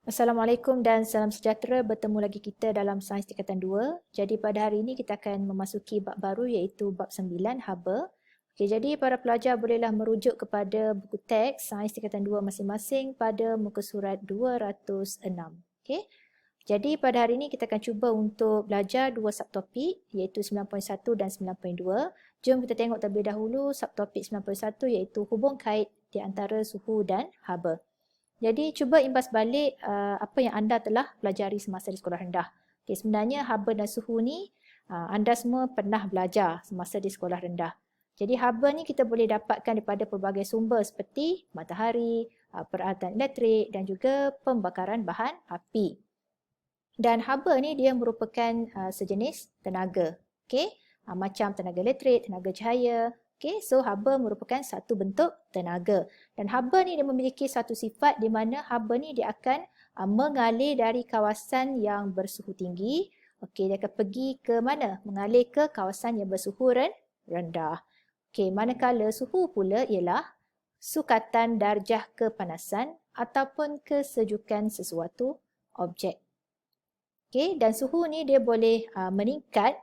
Assalamualaikum dan salam sejahtera. Bertemu lagi kita dalam Sains Tingkatan 2. Jadi pada hari ini kita akan memasuki bab baru iaitu bab 9, haba. Okey, jadi para pelajar bolehlah merujuk kepada buku teks Sains Tingkatan 2 masing-masing pada muka surat 206. Okey. Jadi pada hari ini kita akan cuba untuk belajar dua subtopik iaitu 9.1 dan 9.2. Jom kita tengok terlebih dahulu subtopik 9.1 iaitu hubung kait di antara suhu dan haba. Jadi cuba imbas balik apa yang anda telah pelajari semasa di sekolah rendah. Okay, sebenarnya haba dan suhu ni anda semua pernah belajar semasa di sekolah rendah. Jadi haba ni kita boleh dapatkan daripada pelbagai sumber seperti matahari, peralatan elektrik dan juga pembakaran bahan api. Dan haba ni dia merupakan sejenis tenaga. Okay? Macam tenaga elektrik, tenaga cahaya. Okay? So haba merupakan satu bentuk tenaga. Dan haba ni dia memiliki satu sifat di mana haba ni dia akan mengalir dari kawasan yang bersuhu tinggi. Okay, dia akan pergi ke mana? Mengalir ke kawasan yang bersuhu rendah. Okay, manakala suhu pula ialah sukatan darjah kepanasan ataupun kesejukan sesuatu objek. Okay, dan suhu ni dia boleh meningkat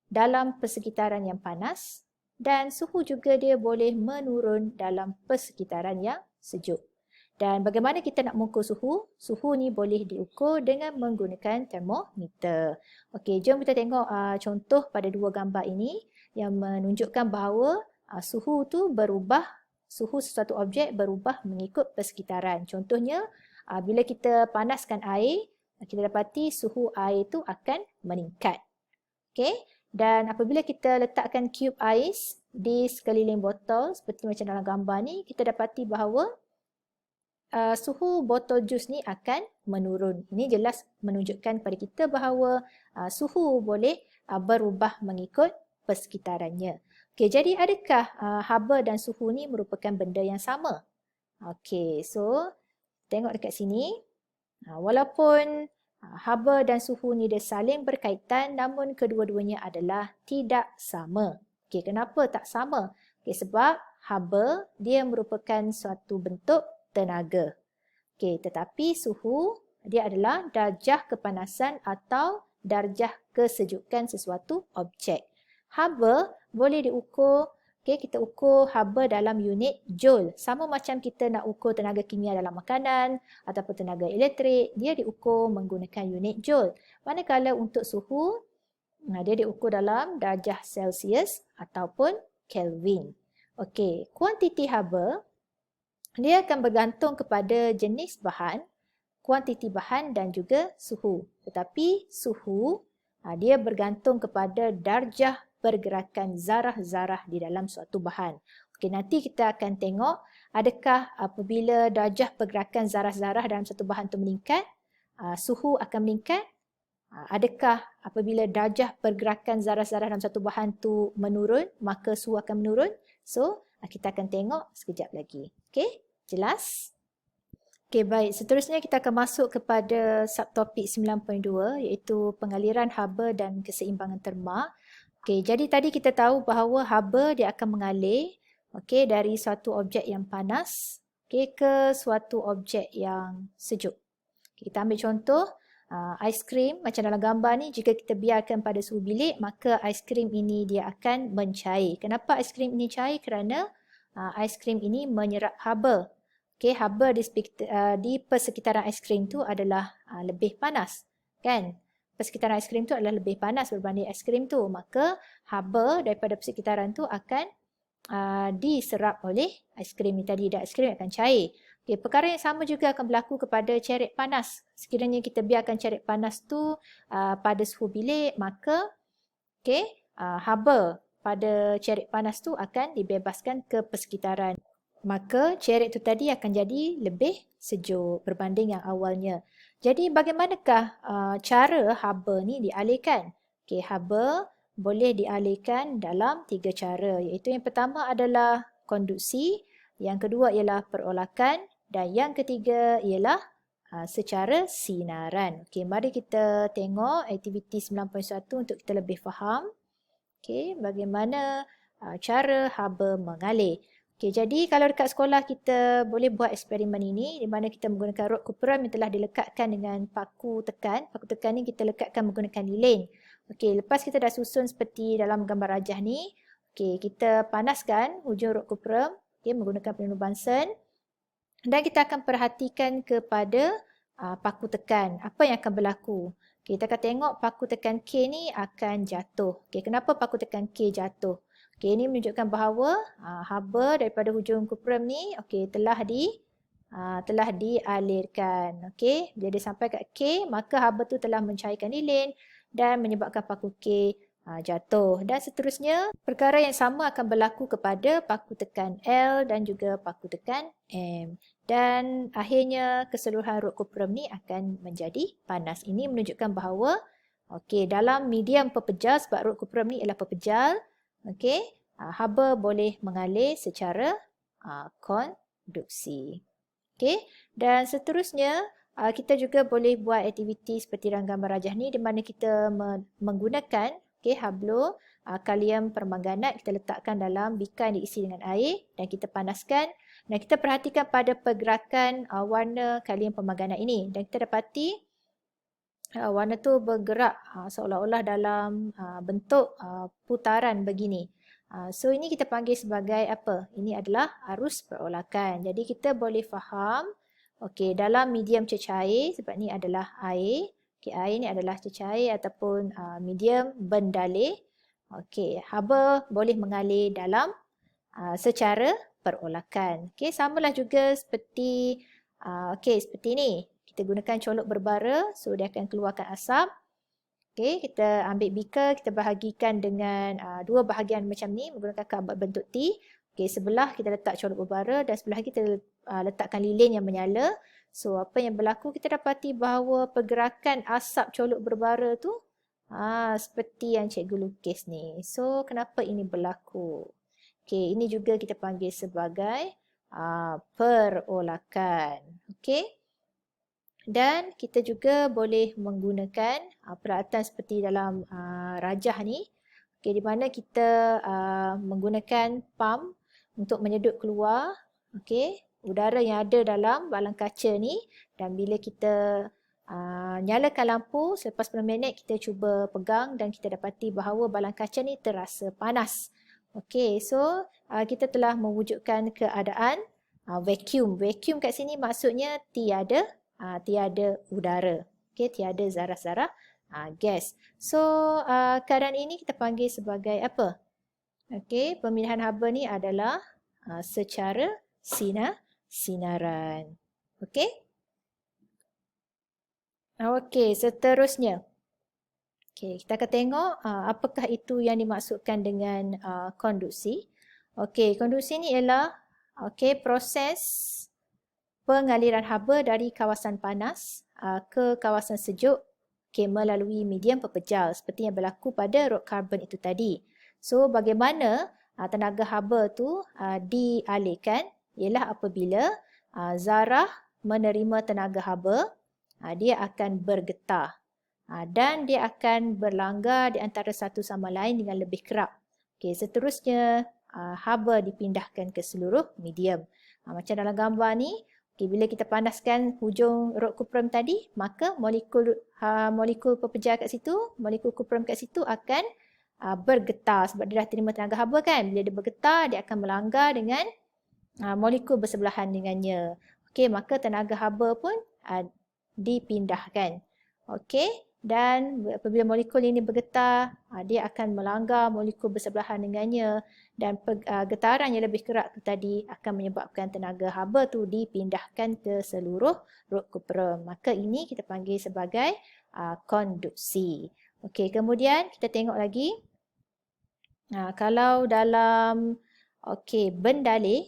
dalam persekitaran yang panas dan suhu juga dia boleh menurun dalam persekitaran yang sejuk. Dan bagaimana kita nak mengukur suhu? Suhu ni boleh diukur dengan menggunakan termometer. Okey, jom kita tengok contoh pada dua gambar ini yang menunjukkan bahawa suhu tu berubah, suhu sesuatu objek berubah mengikut persekitaran. Contohnya, bila kita panaskan air, kita dapati suhu air itu akan meningkat. Okey, dan apabila kita letakkan cube ais di sekeliling botol seperti macam dalam gambar ni, kita dapati bahawa suhu botol jus ni akan menurun. Ini jelas menunjukkan kepada kita bahawa suhu boleh berubah mengikut persekitarannya. Okey, jadi adakah haba dan suhu ni merupakan benda yang sama? Okey, so tengok dekat sini. Walaupun haba dan suhu ni dia saling berkaitan, namun kedua-duanya adalah tidak sama. Okey, kenapa tak sama? Okey, sebab haba dia merupakan suatu bentuk tenaga. Okey, tetapi suhu dia adalah darjah kepanasan atau darjah kesejukan sesuatu objek. Haba boleh diukur. Okay, kita ukur haba dalam unit joule. Sama macam kita nak ukur tenaga kimia dalam makanan ataupun tenaga elektrik, dia diukur menggunakan unit joule. Manakala untuk suhu, dia diukur dalam darjah Celsius ataupun Kelvin. Okey, kuantiti haba, dia akan bergantung kepada jenis bahan, kuantiti bahan dan juga suhu. Tetapi suhu, dia bergantung kepada darjah pergerakan zarah-zarah di dalam suatu bahan. Okey, nanti kita akan tengok adakah apabila darjah pergerakan zarah-zarah dalam satu bahan itu meningkat, suhu akan meningkat. Adakah apabila darjah pergerakan zarah-zarah dalam satu bahan itu menurun, maka suhu akan menurun. So, kita akan tengok sekejap lagi. Okey, jelas? Okey, baik. Seterusnya kita akan masuk kepada subtopik 9.2 iaitu pengaliran haba dan keseimbangan terma. Okey, jadi tadi kita tahu bahawa haba dia akan mengalir dari suatu objek yang panas ke suatu objek yang sejuk. Kita ambil contoh aiskrim macam dalam gambar ni, jika kita biarkan pada suhu bilik maka aiskrim ini dia akan mencair. Kenapa aiskrim ini cair? Kerana aiskrim ini menyerap haba. Okey, haba di persekitaran aiskrim tu adalah lebih panas, kan? Persekitaran aiskrim tu adalah lebih panas berbanding aiskrim tu, maka haba daripada persekitaran tu akan diserap oleh aiskrim ni tadi dan aiskrim akan cair. Okay, perkara yang sama juga akan berlaku kepada cerik panas. Sekiranya kita biarkan cerik panas tu pada suhu bilik, maka haba pada cerik panas tu akan dibebaskan ke persekitaran. Maka cerik tu tadi akan jadi lebih sejuk berbanding yang awalnya. Jadi bagaimanakah cara haba ni dialihkan? Okey, haba boleh dialihkan dalam 3 cara, iaitu yang pertama adalah konduksi, yang kedua ialah perolakan dan yang ketiga ialah secara sinaran. Okey, mari kita tengok aktiviti 9.1 untuk kita lebih faham. Okey, bagaimana cara haba mengalir. Okey, jadi kalau dekat sekolah kita boleh buat eksperimen ini di mana kita menggunakan rod cuprum yang telah dilekatkan dengan paku tekan. Paku tekan ni kita lekatkan menggunakan lilin. Okey, lepas kita dah susun seperti dalam gambar rajah ni, okey, kita panaskan hujung rod cuprum, okey, menggunakan pelindung Bunsen dan kita akan perhatikan kepada paku tekan. Apa yang akan berlaku? Kita akan tengok paku tekan K ni akan jatuh. Okey, kenapa paku tekan K jatuh? Okey, ini menunjukkan bahawa haba daripada hujung cuprum ni telah dialirkan. Okey, bila dia sampai kat K, maka haba tu telah mencairkan lilin dan menyebabkan paku K jatuh. Dan seterusnya, perkara yang sama akan berlaku kepada paku tekan L dan juga paku tekan M. Dan akhirnya keseluruhan rod cuprum ni akan menjadi panas. Ini menunjukkan bahawa dalam medium pepejal, sebab rod cuprum ni ialah pepejal, haba boleh mengalir secara konduksi. Dan seterusnya kita juga boleh buat aktiviti seperti dalam gambar rajah ni di mana kita menggunakan hablo kalium permanganat, kita letakkan dalam bikar yang diisi dengan air dan kita panaskan dan kita perhatikan pada pergerakan warna kalium permanganat ini dan kita dapati warna tu bergerak seolah-olah dalam bentuk putaran begini. So ini kita panggil sebagai apa? Ini adalah arus perolakan. Jadi kita boleh faham dalam medium cecair, sebab ni adalah air. Air ni adalah cecair ataupun medium berdalur. Haba boleh mengalir dalam secara perolakan. Samalah juga seperti seperti ni. Kita gunakan colok berbara, so dia akan keluarkan asap. Kita ambil beaker, kita bahagikan dengan dua bahagian macam ni menggunakan kabat bentuk T. Sebelah kita letak colok berbara dan sebelah kita letakkan lilin yang menyala. So apa yang berlaku, kita dapati bahawa pergerakan asap colok berbara tu seperti yang cikgu lukis ni. So kenapa ini berlaku? Ini juga kita panggil sebagai perolakan. Dan kita juga boleh menggunakan peralatan seperti dalam rajah ni, di mana kita menggunakan pump untuk menyedut keluar udara yang ada dalam balang kaca ni, dan bila kita nyalakan lampu selepas 10 minit kita cuba pegang dan kita dapati bahawa balang kaca ni terasa panas. So kita telah mewujudkan keadaan vacuum. Vacuum kat sini maksudnya tiada udara. Tiada zarah-zarah gas. So keadaan ini kita panggil sebagai apa? Pemilihan haba ni adalah secara sinaran. Seterusnya. Kita akan tengok apakah itu yang dimaksudkan dengan konduksi. Konduksi ni ialah proses pengaliran haba dari kawasan panas ke kawasan sejuk melalui medium pepejal seperti yang berlaku pada rod karbon itu tadi. So bagaimana tenaga haba tu dialirkan ialah apabila zarah menerima tenaga haba, dia akan bergetar dan dia akan berlanggar di antara satu sama lain dengan lebih kerap. Seterusnya haba dipindahkan ke seluruh medium. Macam dalam gambar ni, bila kita panaskan hujung rod cuprum tadi, maka molekul pepejal kat situ, molekul cuprum kat situ akan bergetar sebab dia dah terima tenaga haba kan. Bila dia bergetar, dia akan melanggar dengan molekul bersebelahan dengannya. Maka tenaga haba pun dipindahkan. Dan apabila molekul ini bergetar, dia akan melanggar molekul bersebelahan dengannya dan getaran yang lebih kerak tu tadi akan menyebabkan tenaga haba tu dipindahkan ke seluruh rod cuprum. Maka ini kita panggil sebagai konduksi. Kemudian kita tengok lagi. Kalau dalam bendalur,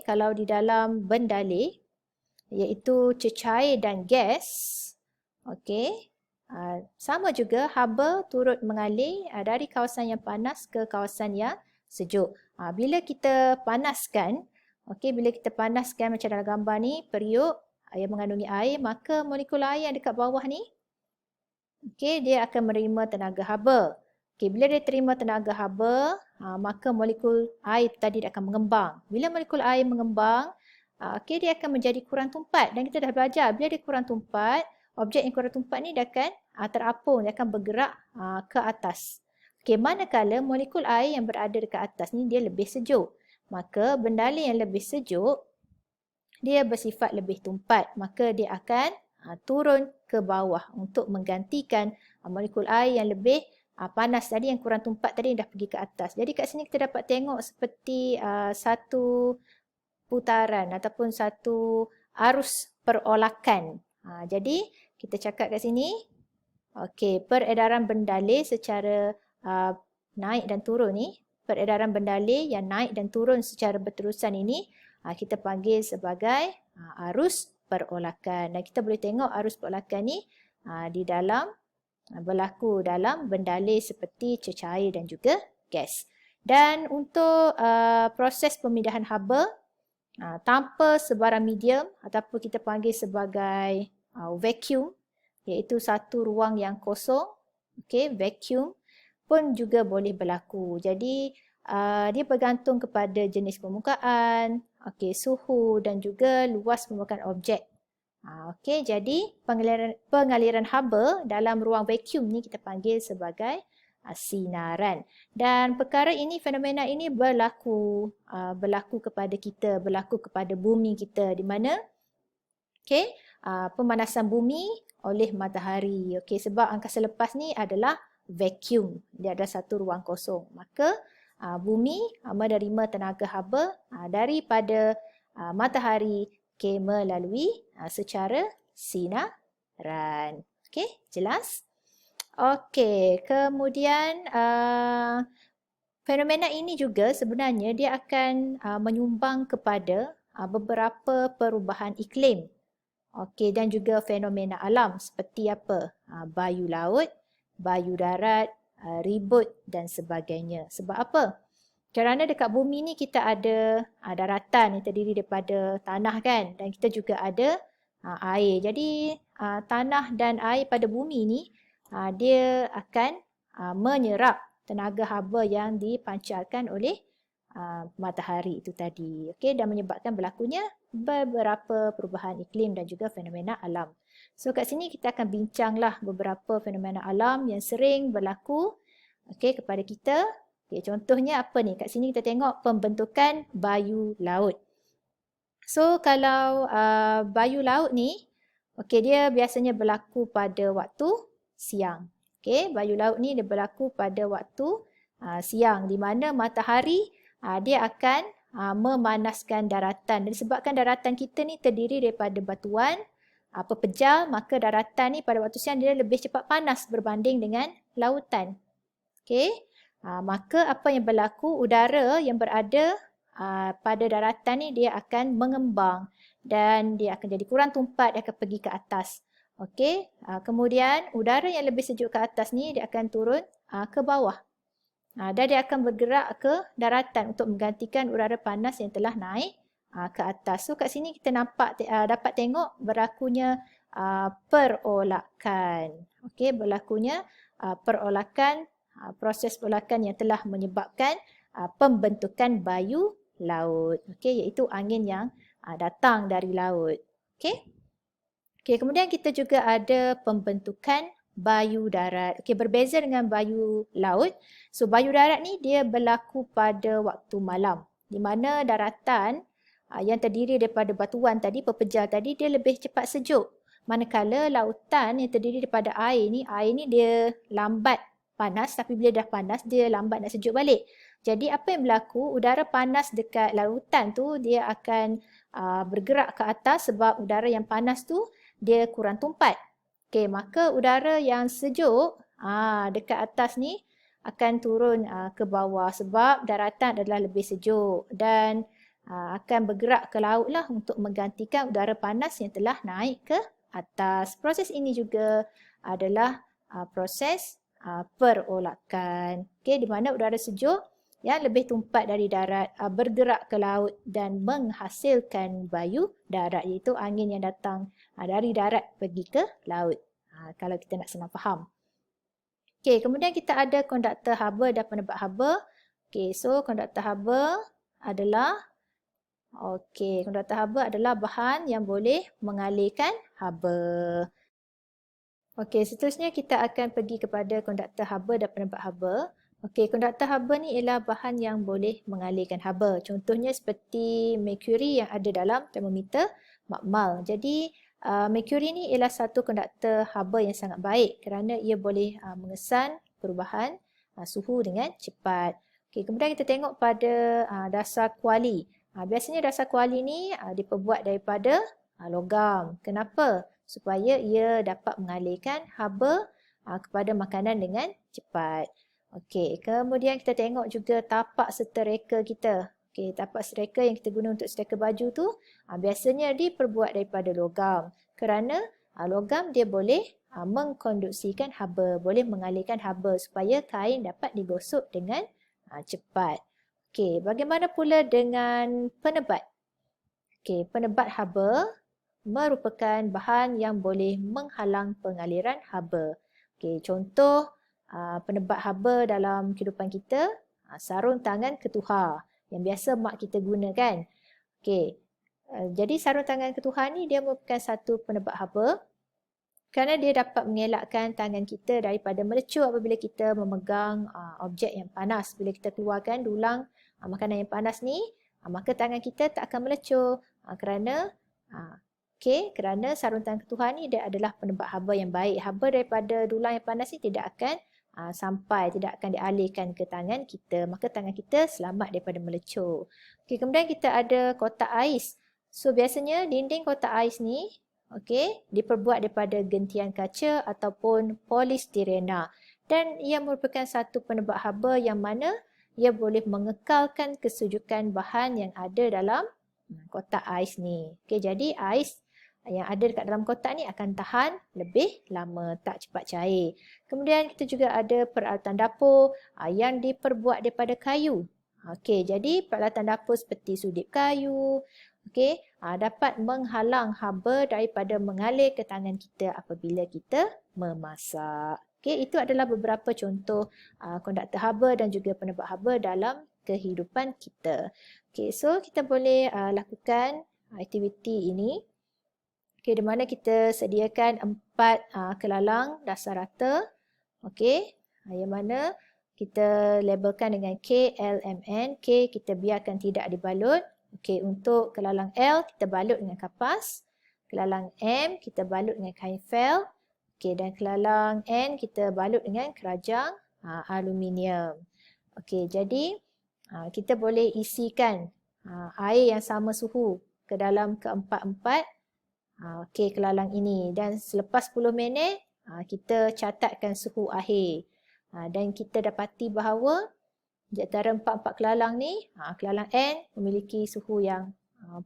kalau di dalam bendalur iaitu cecair dan gas, sama juga haba turut mengalir dari kawasan yang panas ke kawasan yang sejuk. Bila kita panaskan, macam dalam gambar ni, periuk yang mengandungi air, maka molekul air yang dekat bawah ni, dia akan menerima tenaga haba. Okey, bila dia terima tenaga haba, maka molekul air tadi dia akan mengembang. Bila molekul air mengembang, okey, dia akan menjadi kurang tumpat dan kita dah belajar bila dia kurang tumpat, objek yang kurang tumpat ni dia akan terapung, dia akan bergerak ke atas. Okey, manakala molekul air yang berada dekat atas ni dia lebih sejuk. Maka bendala yang lebih sejuk dia bersifat lebih tumpat, maka dia akan turun ke bawah untuk menggantikan molekul air yang lebih panas tadi, yang kurang tumpat tadi dah pergi ke atas. Jadi kat sini kita dapat tengok seperti satu putaran ataupun satu arus perolakan. Jadi kita cakap kat sini, okey, peredaran bendalai secara naik dan turun ni, peredaran bendalai yang naik dan turun secara berterusan ini kita panggil sebagai arus perolakan. Dan kita boleh tengok arus perolakan ni di dalam berlaku dalam bendalai seperti cecair dan juga gas. Dan untuk proses pemindahan haba tanpa sebarang medium ataupun kita panggil sebagai vacuum, iaitu satu ruang yang kosong, okey, vacuum pun juga boleh berlaku. Jadi dia bergantung kepada jenis permukaan, okey, suhu dan juga luas permukaan objek. Okey, jadi pengaliran haba dalam ruang vacuum ni kita panggil sebagai sinaran. Dan perkara ini, fenomena ini berlaku kepada kita, berlaku kepada bumi kita, di mana okey, pemanasan bumi oleh matahari. Okey, sebab angkasa lepas ni adalah vacuum, dia ada satu ruang kosong. Maka bumi menerima tenaga haba daripada matahari, okey, melalui secara sinaran. Okey, jelas? Okey, kemudian fenomena ini juga sebenarnya dia akan menyumbang kepada beberapa perubahan iklim. Okey, dan juga fenomena alam seperti apa? Bayu laut, bayu darat, ribut dan sebagainya. Sebab apa? Kerana dekat bumi ni kita ada daratan yang terdiri daripada tanah kan, dan kita juga ada air. Jadi tanah dan air pada bumi ni dia akan menyerap tenaga haba yang dipancarkan oleh matahari itu tadi. Okey, dan menyebabkan berlakunya beberapa perubahan iklim dan juga fenomena alam. So kat sini kita akan bincanglah beberapa fenomena alam yang sering berlaku kepada kita. Okay, contohnya apa ni? Kat sini kita tengok pembentukan bayu laut. So kalau bayu laut ni, dia biasanya berlaku pada waktu siang. Bayu laut ni dia berlaku pada waktu siang, di mana matahari dia akan memanaskan daratan. Dan disebabkan daratan kita ni terdiri daripada batuan pepejal, maka daratan ni pada waktu siang dia lebih cepat panas berbanding dengan lautan. Maka apa yang berlaku, udara yang berada pada daratan ni dia akan mengembang dan dia akan jadi kurang tumpat, dia akan pergi ke atas. Kemudian udara yang lebih sejuk ke atas ni dia akan turun ke bawah. Dan dia akan bergerak ke daratan untuk menggantikan udara panas yang telah naik ke atas. So kat sini kita dapat tengok berlakunya perolakan. Berlakunya perolakan, proses perolakan yang telah menyebabkan pembentukan bayu laut. Iaitu angin yang datang dari laut. Kemudian kita juga ada pembentukan bayu darat. Berbeza dengan bayu laut. So bayu darat ni dia berlaku pada waktu malam, di mana daratan yang terdiri daripada batuan tadi, pepejal tadi, dia lebih cepat sejuk. Manakala lautan yang terdiri daripada air ni dia lambat panas, tapi bila dah panas dia lambat nak sejuk balik. Jadi apa yang berlaku, udara panas dekat lautan tu dia akan bergerak ke atas sebab udara yang panas tu dia kurang tumpat. Maka udara yang sejuk dekat atas ni akan turun ke bawah sebab daratan adalah lebih sejuk dan akan bergerak ke laut lah untuk menggantikan udara panas yang telah naik ke atas. Proses ini juga adalah proses perolakan. Di mana udara sejuk yang lebih tumpat dari darat bergerak ke laut dan menghasilkan bayu darat, iaitu angin yang datang dari darat pergi ke laut. Kalau kita nak senang faham. Okey, kemudian kita ada konduktor haba dan penebat haba. Okey, so konduktor haba adalah konduktor haba adalah bahan yang boleh mengalirkan haba. Okey, seterusnya kita akan pergi kepada konduktor haba dan penebat haba. Okey, konduktor haba ni ialah bahan yang boleh mengalirkan haba. Contohnya seperti merkuri yang ada dalam termometer makmal. Jadi, merkuri ni ialah satu konduktor haba yang sangat baik kerana ia boleh mengesan perubahan suhu dengan cepat. Okey, kemudian kita tengok pada dasar kuali. Biasanya dasar kuali ni diperbuat daripada logam. Kenapa? Supaya ia dapat mengalirkan haba kepada makanan dengan cepat. Okey, kemudian kita tengok juga tapak serta reka kita. Okey, tapak reka yang kita guna untuk sereka baju tu biasanya diperbuat daripada logam. Kerana logam dia boleh mengkonduksikan haba, boleh mengalirkan haba supaya kain dapat digosok dengan cepat. Okey, bagaimana pula dengan penebat? Okey, penebat haba merupakan bahan yang boleh menghalang pengaliran haba. Okey, contoh penebat haba dalam kehidupan kita, sarung tangan ketuhar yang biasa mak kita gunakan. Okey, jadi sarung tangan ketuhar ni dia merupakan satu penebat haba kerana dia dapat mengelakkan tangan kita daripada melecur apabila kita memegang objek yang panas. Bila kita keluarkan dulang makanan yang panas ni, maka tangan kita tak akan melecur kerana kerana sarung tangan ketuhar ni dia adalah penebat haba yang baik. Haba daripada dulang yang panas ni tidak akan sampai, tidak akan dialihkan ke tangan kita. Maka tangan kita selamat daripada melecur. Okey, kemudian kita ada kotak ais. So biasanya dinding kotak ais ni diperbuat daripada gentian kaca ataupun polistirena. Dan ia merupakan satu penebat haba yang mana ia boleh mengekalkan kesejukan bahan yang ada dalam kotak ais ni. Okey, jadi ais yang ada dekat dalam kotak ni akan tahan lebih lama, tak cepat cair. Kemudian kita juga ada peralatan dapur yang diperbuat daripada kayu. Okey, jadi peralatan dapur seperti sudip kayu, dapat menghalang haba daripada mengalir ke tangan kita apabila kita memasak. Okey, itu adalah beberapa contoh konduktor haba dan juga penebat haba dalam kehidupan kita. Okey, so kita boleh lakukan aktiviti ini. Okey, di mana kita sediakan 4 kelalang dasar rata. Okey, yang mana kita labelkan dengan K, L, M, N. K kita biarkan tidak dibalut. Okey, untuk kelalang L kita balut dengan kapas. Kelalang M kita balut dengan kain fel. Okey, dan kelalang N kita balut dengan kerajang aluminium. Okey, jadi kita boleh isikan air yang sama suhu ke dalam keempat-empat kelalang ini, dan selepas 10 minit kita catatkan suhu akhir dan kita dapati bahawa di antara 4 kelalang ni kelalang N memiliki suhu yang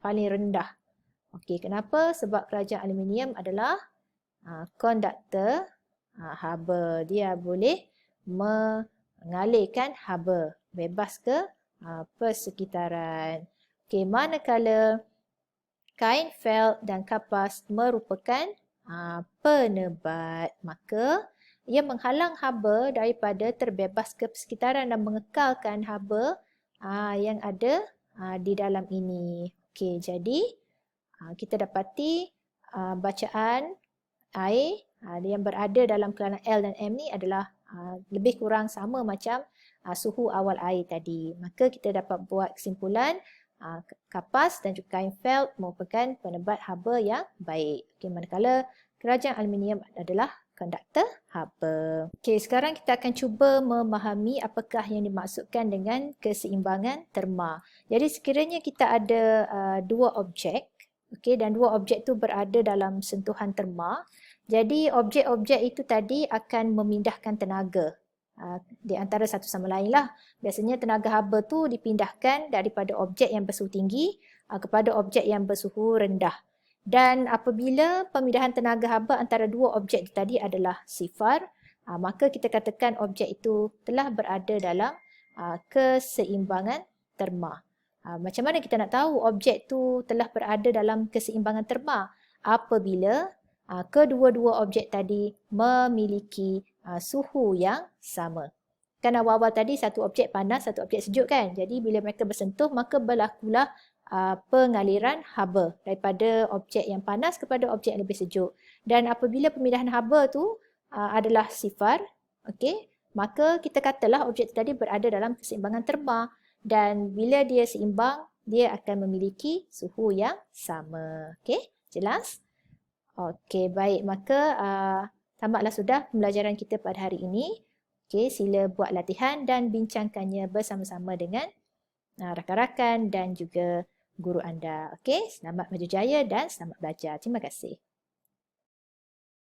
paling rendah. Okey, kenapa? Sebab kerajang aluminium adalah konduktor haba. Dia boleh mengalirkan haba bebas ke persekitaran. Okey, manakala kain felt dan kapas merupakan penebat, maka ia menghalang haba daripada terbebas ke persekitaran dan mengekalkan haba yang ada di dalam ini. Okey, jadi kita dapati bacaan air yang berada dalam kelalang L dan M ni adalah lebih kurang sama macam suhu awal air tadi. Maka kita dapat buat kesimpulan kapas dan juga kain felt merupakan penebat haba yang baik. Okey, manakala kerajang aluminium adalah konduktor haba. Okey, sekarang kita akan cuba memahami apakah yang dimaksudkan dengan keseimbangan terma. Jadi sekiranya kita ada 2 objek, dan 2 objek tu berada dalam sentuhan terma, jadi objek-objek itu tadi akan memindahkan tenaga di antara satu sama lain lah. Biasanya tenaga haba tu dipindahkan daripada objek yang bersuhu tinggi kepada objek yang bersuhu rendah. Dan apabila pemindahan tenaga haba antara 2 objek tadi adalah sifar, maka kita katakan objek itu telah berada dalam keseimbangan terma. Macam mana kita nak tahu objek tu telah berada dalam keseimbangan terma? Apabila kedua-dua objek tadi memiliki suhu yang sama. Kan awal-awal tadi satu objek panas, satu objek sejuk kan. Jadi bila mereka bersentuh maka berlakulah pengaliran haba daripada objek yang panas kepada objek yang lebih sejuk. Dan apabila pemindahan haba tu adalah sifar, okey, maka kita katalah objek tadi berada dalam keseimbangan terma dan bila dia seimbang, dia akan memiliki suhu yang sama. Okey, jelas? Okey, baik. Maka tamatlah sudah pembelajaran kita pada hari ini. Okey, sila buat latihan dan bincangkannya bersama-sama dengan rakan-rakan dan juga guru anda. Okey, selamat berjaya dan selamat belajar. Terima kasih.